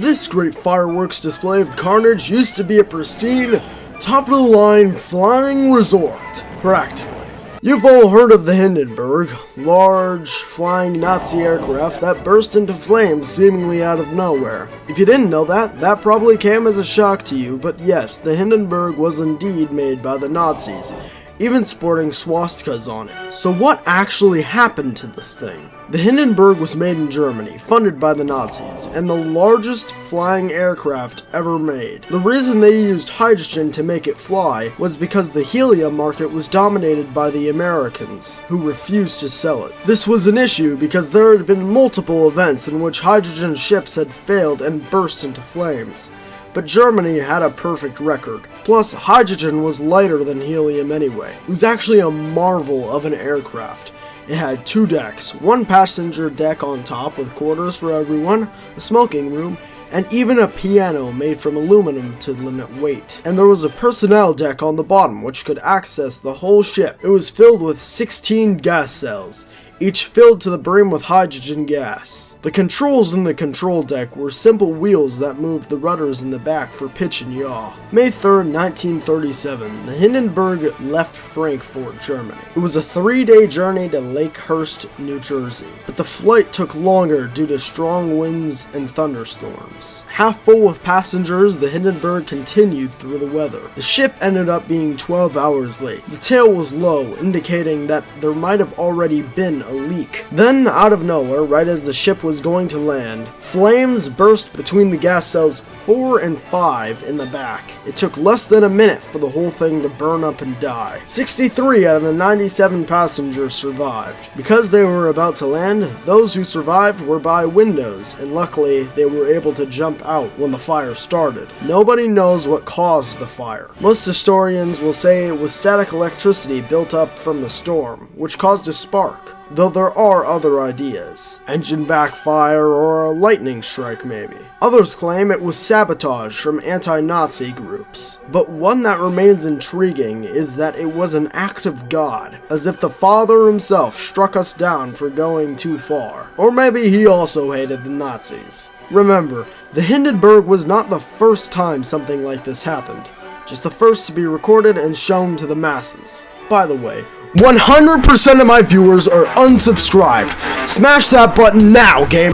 This great fireworks display of carnage used to be a pristine, top-of-the-line flying resort, practically. You've all heard of the Hindenburg, large, flying Nazi aircraft that burst into flames seemingly out of nowhere. If you didn't know that, that probably came as a shock to you, but yes, the Hindenburg was indeed made by the Nazis, even sporting swastikas on it. So what actually happened to this thing? The Hindenburg was made in Germany, funded by the Nazis, and the largest flying aircraft ever made. The reason they used hydrogen to make it fly was because the helium market was dominated by the Americans, who refused to sell it. This was an issue because there had been multiple events in which hydrogen ships had failed and burst into flames. But Germany had a perfect record. Plus, hydrogen was lighter than helium anyway. It was actually a marvel of an aircraft. It had 2 decks, 1 passenger deck on top with quarters for everyone, a smoking room, and even a piano made from aluminum to limit weight. And there was a personnel deck on the bottom which could access the whole ship. It was filled with 16 gas cells, each filled to the brim with hydrogen gas. The controls in the control deck were simple wheels that moved the rudders in the back for pitch and yaw. May 3rd, 1937, the Hindenburg left Frankfurt, Germany. It was a 3-day journey to Lakehurst, New Jersey, but the flight took longer due to strong winds and thunderstorms. Half full with passengers, the Hindenburg continued through the weather. The ship ended up being 12 hours late. The tail was low, indicating that there might have already been a leak. Then, out of nowhere, right as the ship was going to land, flames burst between the gas cells 4 and 5 in the back. It took less than a minute for the whole thing to burn up and die. 63 out of the 97 passengers survived. Because they were about to land, those who survived were by windows, and luckily they were able to jump out when the fire started. Nobody knows what caused the fire. Most historians will say it was static electricity built up from the storm, which caused a spark. Though there are other ideas. Engine backfire or a lightning strike maybe. Others claim it was sabotage from anti-Nazi groups. But one that remains intriguing is that it was an act of God, as if the Father himself struck us down for going too far. Or maybe he also hated the Nazis. Remember, the Hindenburg was not the first time something like this happened, just the first to be recorded and shown to the masses. By the way, 100% of my viewers are unsubscribed. Smash that button now, game.